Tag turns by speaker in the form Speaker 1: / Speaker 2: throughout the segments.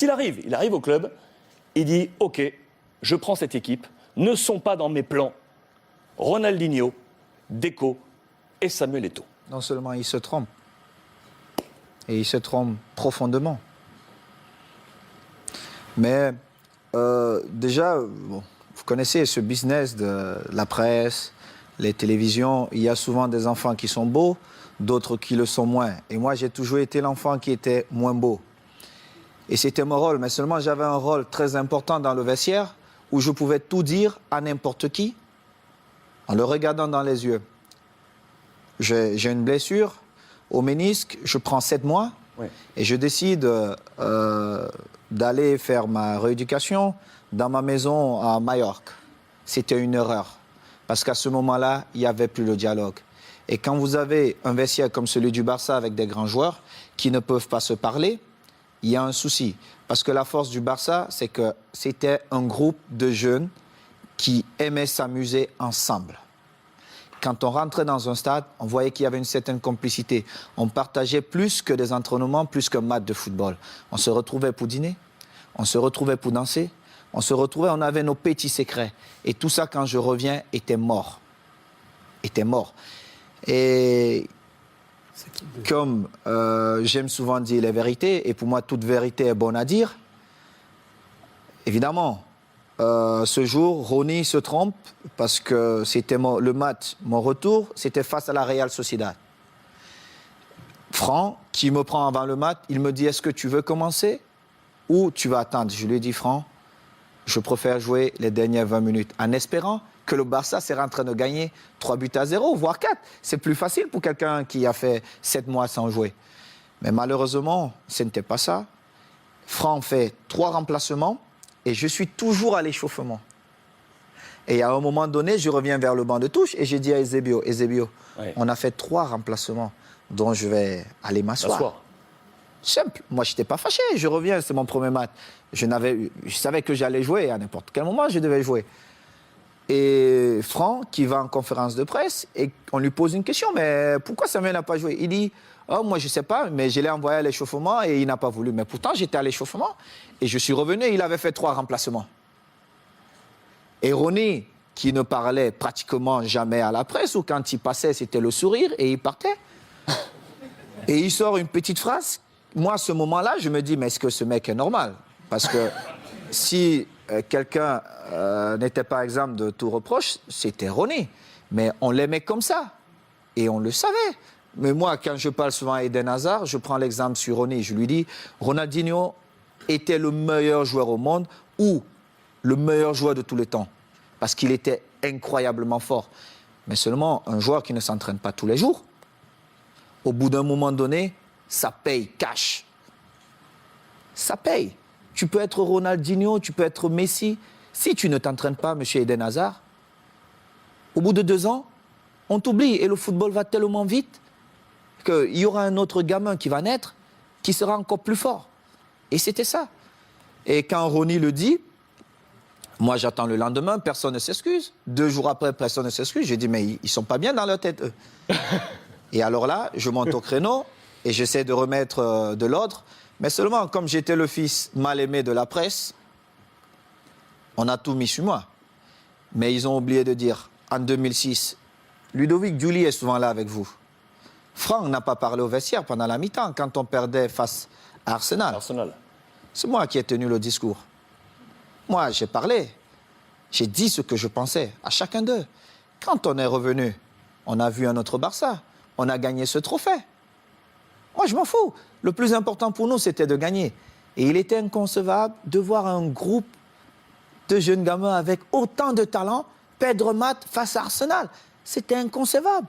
Speaker 1: Il arrive au club, il dit « Ok, je prends cette équipe, ne sont pas dans mes plans Ronaldinho, Deco et Samuel Eto'o. »
Speaker 2: Non seulement il se trompe, et il se trompe profondément. Mais déjà, bon, vous connaissez ce business de la presse, les télévisions, il y a souvent des enfants qui sont beaux, d'autres qui le sont moins. Et moi, j'ai toujours été l'enfant qui était moins beau. Et c'était mon rôle, mais seulement j'avais un rôle très important dans le vestiaire où je pouvais tout dire à n'importe qui en le regardant dans les yeux. J'ai une blessure au ménisque, je prends 7 mois et je décide d'aller faire ma rééducation dans ma maison à Majorque. C'était une erreur parce qu'à ce moment-là, il n'y avait plus le dialogue. Et quand vous avez un vestiaire comme celui du Barça avec des grands joueurs qui ne peuvent pas se parler, il y a un souci. Parce que la force du Barça, c'est que c'était un groupe de jeunes qui aimaient s'amuser ensemble. Quand on rentrait dans un stade, on voyait qu'il y avait une certaine complicité. On partageait plus que des entraînements, plus qu'un match de football. On se retrouvait pour dîner, on se retrouvait pour danser, on se retrouvait, on avait nos petits secrets. Et tout ça, quand je reviens, était mort. Était mort. Et comme j'aime souvent dire les vérités, et pour moi, toute vérité est bonne à dire, évidemment, ce jour, Ronny se trompe parce que c'était le match, mon retour, c'était face à la Real Sociedad. Franck, qui me prend avant le match, il me dit « Est-ce que tu veux commencer ou tu vas attendre ?» Je lui ai dit « Franck, je préfère jouer les dernières 20 minutes en espérant que le Barça sera en train de gagner 3-0, voire 4. C'est plus facile pour quelqu'un qui a fait 7 mois sans jouer. » Mais malheureusement, ce n'était pas ça. Franck fait 3 remplacements et je suis toujours à l'échauffement. Et à un moment donné, je reviens vers le banc de touche et j'ai dit à Eusebio, on a fait 3 remplacements, dont je vais aller m'asseoir. Simple. Moi, je n'étais pas fâché. Je reviens, c'est mon premier match. Je savais que j'allais jouer à n'importe quel moment, je devais jouer. Et Franck, qui va en conférence de presse, et on lui pose une question, mais pourquoi Samuel n'a pas joué? Il dit, oh, moi je ne sais pas, mais je l'ai envoyé à l'échauffement et il n'a pas voulu. Mais pourtant, j'étais à l'échauffement et je suis revenu et il avait fait 3 remplacements. Et Ronny, qui ne parlait pratiquement jamais à la presse, ou quand il passait, c'était le sourire et il partait. Et il sort une petite phrase. Moi, à ce moment-là, je me dis, mais est-ce que ce mec est normal? Parce que si quelqu'un n'était pas exempt de tout reproche, c'était Ronny. Mais on l'aimait comme ça. Et on le savait. Mais moi, quand je parle souvent à Eden Hazard, je prends l'exemple sur Ronny. Je lui dis, Ronaldinho était le meilleur joueur au monde ou le meilleur joueur de tous les temps. Parce qu'il était incroyablement fort. Mais seulement un joueur qui ne s'entraîne pas tous les jours, au bout d'un moment donné, ça paye cash. Ça paye. Tu peux être Ronaldinho, tu peux être Messi. Si tu ne t'entraînes pas, monsieur Eden Hazard, au bout de 2 ans, on t'oublie. Et le football va tellement vite qu'il y aura un autre gamin qui va naître, qui sera encore plus fort. Et c'était ça. Et quand Ronny le dit, moi j'attends le lendemain, personne ne s'excuse. 2 jours après, personne ne s'excuse. J'ai dit, mais ils ne sont pas bien dans leur tête, eux. Et alors là, je monte au créneau et j'essaie de remettre de l'ordre. Mais seulement, comme j'étais le fils mal aimé de la presse, on a tout mis sur moi. Mais ils ont oublié de dire, en 2006, Ludovic Giuli est souvent là avec vous. Franck n'a pas parlé au vestiaire pendant la mi-temps, quand on perdait face à Arsenal. C'est moi qui ai tenu le discours. Moi, j'ai parlé. J'ai dit ce que je pensais à chacun d'eux. Quand on est revenu, on a vu un autre Barça. On a gagné ce trophée. Moi, je m'en fous. Le plus important pour nous, c'était de gagner. Et il était inconcevable de voir un groupe de jeunes gamins avec autant de talent perdre match face à Arsenal. C'était inconcevable.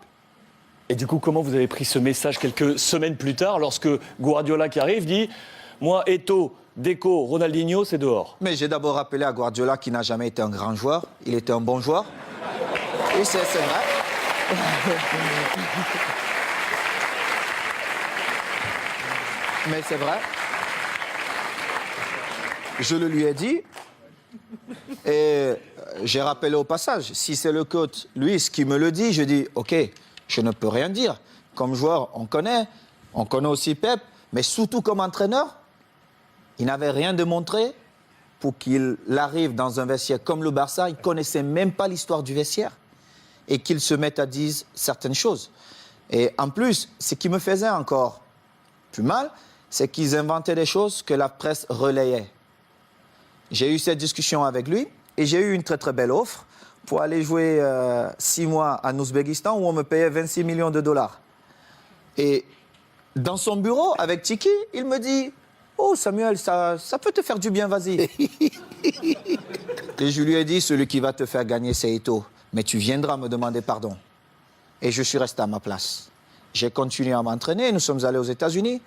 Speaker 1: Et du coup, comment vous avez pris ce message quelques semaines plus tard, lorsque Guardiola qui arrive dit « Moi, Eto'o, Deco, Ronaldinho, c'est dehors ».
Speaker 2: Mais j'ai d'abord rappelé à Guardiola qu'il n'a jamais été un grand joueur. Il était un bon joueur. Et c'est vrai. Mais c'est vrai. Je le lui ai dit. Et j'ai rappelé au passage, si c'est le coach Luis qui me le dit, je dis, OK, je ne peux rien dire. Comme joueur, on connaît aussi Pep, mais surtout comme entraîneur, Il n'avait rien démontré pour qu'il arrive dans un vestiaire comme le Barça. Il ne connaissait même pas l'histoire du vestiaire et qu'il se mette à dire certaines choses. Et en plus, ce qui me faisait encore plus mal, c'est qu'ils inventaient des choses que la presse relayait. J'ai eu cette discussion avec lui et j'ai eu une très très belle offre pour aller jouer 6 mois en Ouzbékistan où on me payait 26 millions de dollars. Et dans son bureau, avec Tiki, il me dit « Oh Samuel, ça peut te faire du bien, vas-y. » Et je lui ai dit « Celui qui va te faire gagner, c'est Eto'o. Mais tu viendras me demander pardon. » Et je suis resté à ma place. J'ai continué à m'entraîner, nous sommes allés aux États-Unis.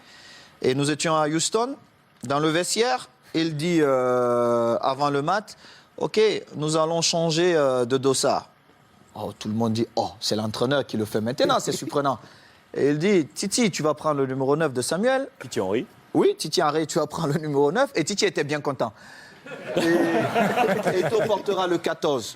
Speaker 2: Et nous étions à Houston, dans le vestiaire. Il dit avant le match, « Ok, nous allons changer de dossard. » Oh, tout le monde dit « Oh, c'est l'entraîneur qui le fait maintenant, c'est surprenant. » Et il dit « Titi, tu vas prendre le numéro 9 de Samuel. »
Speaker 1: Titi Henry.
Speaker 2: Oui, Titi Henry, tu vas prendre le numéro 9. Et Titi était bien content. Et Eto'o portera le 14.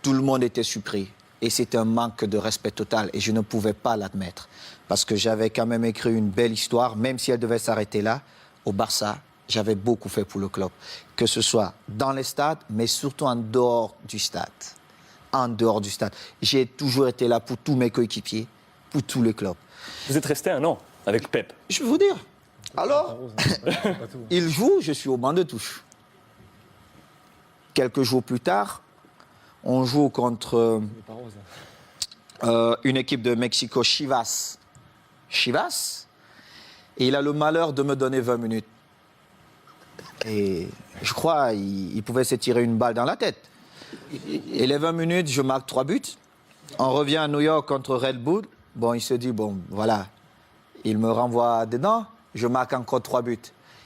Speaker 2: Tout le monde était surpris. Et c'était un manque de respect total. Et je ne pouvais pas l'admettre. Parce que j'avais quand même écrit une belle histoire, même si elle devait s'arrêter là, au Barça. J'avais beaucoup fait pour le club. Que ce soit dans les stades, mais surtout en dehors du stade. En dehors du stade. J'ai toujours été là pour tous mes coéquipiers, pour tous les clubs.
Speaker 1: Vous êtes resté 1 an avec Pep.
Speaker 2: Je vais vous dire. Alors, il joue, je suis au banc de touche. Quelques jours plus tard, on joue contre une équipe de Mexico, Chivas. Chivas. Et il a le malheur de me donner 20 minutes. Et je crois qu'il pouvait se tirer une balle dans la tête. Et les 20 minutes, je marque 3 buts. On revient à New York contre Red Bull. Bon, il se dit, bon, voilà. Il me renvoie dedans. Je marque encore 3 buts.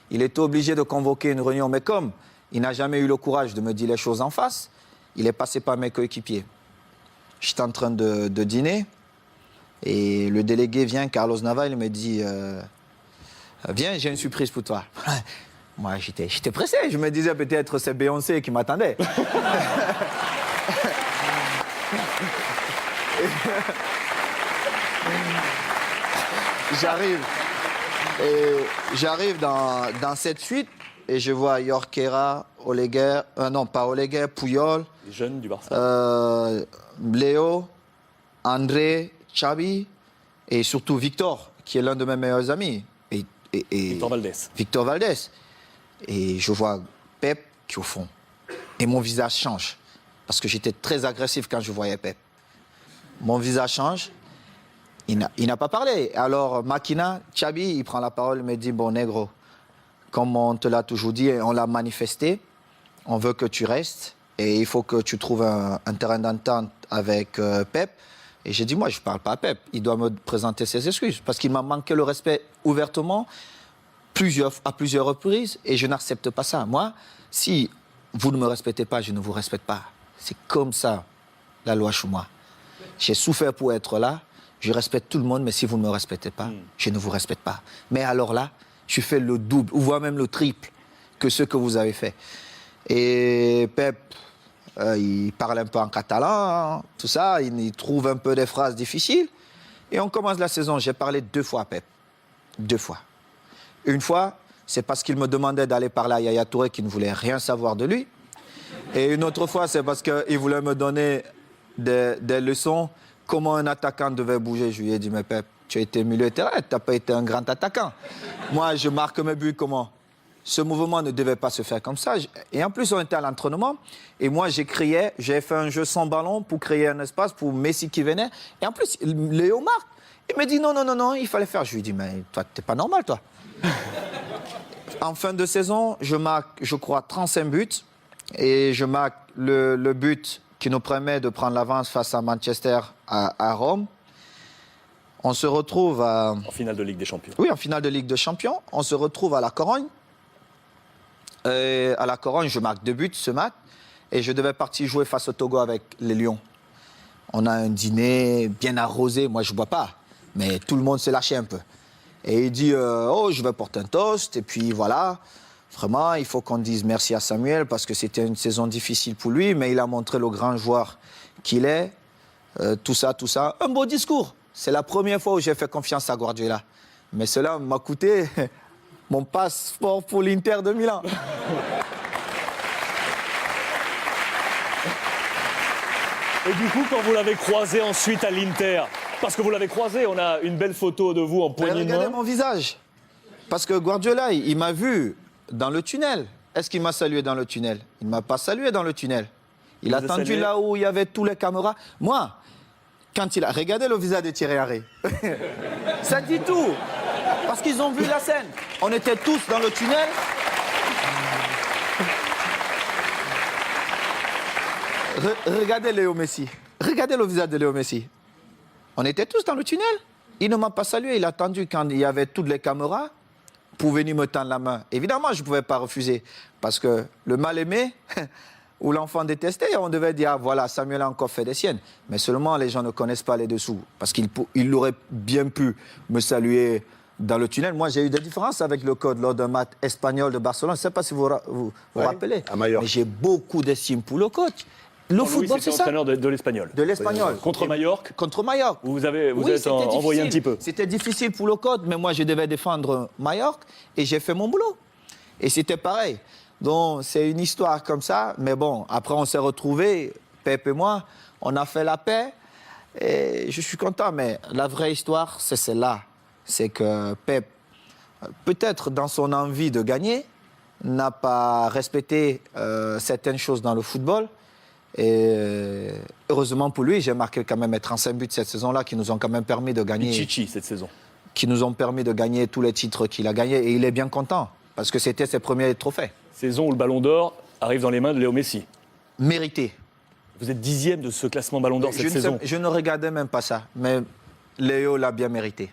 Speaker 2: Il était obligé de convoquer une réunion. Mais comme il n'a jamais eu le courage de me dire les choses en face, il est passé par mes coéquipiers. J'étais en train de dîner. Et le délégué vient, Carlos Nava, il me dit viens, j'ai une surprise pour toi. Moi, j'étais pressé. Je me disais peut-être c'est Beyoncé qui m'attendait. J'arrive dans cette suite et je vois Jorquera, Oleguer, non pas Oleguer, Puyol.
Speaker 1: Les jeunes du Barça.
Speaker 2: Léo, André, Xavi et surtout Victor, qui est l'un de mes meilleurs amis. Et
Speaker 1: Victor Valdés.
Speaker 2: Victor Valdés. Et je vois Pep qui est au fond. Et mon visage change. Parce que j'étais très agressif quand je voyais Pep. Mon visage change. Il n'a pas parlé. Alors, Makina, Xavi, il prend la parole, il me dit, bon, négro, comme on te l'a toujours dit, on l'a manifesté, on veut que tu restes et il faut que tu trouves un terrain d'entente avec Pep. Et j'ai dit, moi, je ne parle pas à Pep. Il doit me présenter ses excuses parce qu'il m'a manqué le respect ouvertement à plusieurs reprises et je n'accepte pas ça. Moi, si vous ne me respectez pas, je ne vous respecte pas. C'est comme ça, la loi chez moi. J'ai souffert pour être là. Je respecte tout le monde, mais si vous ne me respectez pas, je ne vous respecte pas. Mais alors là, je fais le double, ou voire même le triple que ce que vous avez fait. Et Pep, il parle un peu en catalan, tout ça, il trouve un peu des phrases difficiles. Et on commence la saison. J'ai parlé 2 fois à Pep. 2 fois. Une fois, c'est parce qu'il me demandait d'aller parler à Yaya Touré qui ne voulait rien savoir de lui. Et une autre fois, c'est parce qu'il voulait me donner des leçons, comment un attaquant devait bouger. Je lui ai dit, mais Pep, tu as été milieu de terrain, tu n'as pas été un grand attaquant. Moi, je marque mes buts comment? Ce mouvement ne devait pas se faire comme ça. Et en plus, on était à l'entraînement. Et moi, j'ai fait un jeu sans ballon pour créer un espace pour Messi qui venait. Et en plus, Léo marque. Il me dit, non, il fallait faire. Je lui ai dit, mais toi, t'es pas normal, toi. En fin de saison, je marque, je crois, 35 buts. Et je marque le but qui nous permet de prendre l'avance face à Manchester à Rome. On se retrouve en
Speaker 1: finale de Ligue des Champions.
Speaker 2: Oui, en finale de Ligue des Champions. On se retrouve à la Corogne. Et à la Corogne, je marque 2 buts ce match. Et je devais partir jouer face au Togo avec les Lions. On a un dîner bien arrosé. Moi, je ne bois pas. Mais tout le monde s'est lâché un peu. Et il dit, oh, je vais porter un toast. Et puis voilà. Vraiment, il faut qu'on dise merci à Samuel parce que c'était une saison difficile pour lui. Mais il a montré le grand joueur qu'il est. Tout ça. Un beau discours. C'est la première fois où j'ai fait confiance à Guardiola. Mais cela m'a coûté mon passeport pour l'Inter de Milan.
Speaker 1: Et du coup, quand vous l'avez croisé ensuite à l'Inter, parce que vous l'avez croisé, on a une belle photo de vous en poignée de
Speaker 2: Regardez
Speaker 1: main.
Speaker 2: mon visage. Parce que Guardiola, il m'a vu dans le tunnel. Est-ce qu'il m'a salué dans le tunnel? Il ne m'a pas salué dans le tunnel. Il a
Speaker 1: vous a
Speaker 2: attendu
Speaker 1: salué?
Speaker 2: là où il y avait tous les caméras. Moi, quand il a regardé le visage de Thierry Henry, ça dit tout. Parce qu'ils ont vu la scène. On était tous dans le tunnel. Regardez Léo Messi. Regardez le visage de Léo Messi. On était tous dans le tunnel. Il ne m'a pas salué. Il a attendu quand il y avait toutes les caméras pour venir me tendre la main. Évidemment, je ne pouvais pas refuser. Parce que le mal-aimé ou l'enfant détesté, on devait dire, ah, voilà, Samuel a encore fait des siennes. Mais seulement, les gens ne connaissent pas les dessous. Parce qu'il aurait bien pu me saluer dans le tunnel. Moi, j'ai eu des différences avec le code lors d'un match espagnol de Barcelone. Je ne sais pas si vous vous rappelez.
Speaker 3: à Majorque.
Speaker 2: Mais j'ai beaucoup d'estime pour le coach. Le
Speaker 1: Louis,
Speaker 2: football,
Speaker 1: c'était
Speaker 2: c'est ça.
Speaker 1: entraîneur de l'Espagnol.
Speaker 2: De l'Espagnol.
Speaker 1: Contre Majorque,
Speaker 2: Contre Majorque.
Speaker 1: vous
Speaker 2: Oui,
Speaker 1: êtes
Speaker 2: c'était
Speaker 1: envoyé un
Speaker 2: difficile.
Speaker 1: petit peu.
Speaker 2: C'était difficile pour le code, mais moi, je devais défendre Majorque et j'ai fait mon boulot. Et c'était pareil. Donc, c'est une histoire comme ça. Mais bon, après, on s'est retrouvés, Pep et moi, on a fait la paix. Et je suis content. Mais la vraie histoire, c'est celle-là. C'est que Pep, peut-être dans son envie de gagner, n'a pas respecté certaines choses dans le football. Et heureusement pour lui, j'ai marqué quand même 35 buts cette saison-là qui nous ont quand même permis de gagner.
Speaker 1: Pichichi cette saison.
Speaker 2: Qui nous ont permis de gagner tous les titres qu'il a gagnés. Et il est bien content parce que c'était ses premiers trophées.
Speaker 1: Saison où le Ballon d'Or arrive dans les mains de Léo Messi.
Speaker 2: Mérité.
Speaker 1: Vous êtes 10e de ce classement Ballon d'Or cette saison.
Speaker 2: Je ne regardais même pas ça. Mais Léo l'a bien mérité.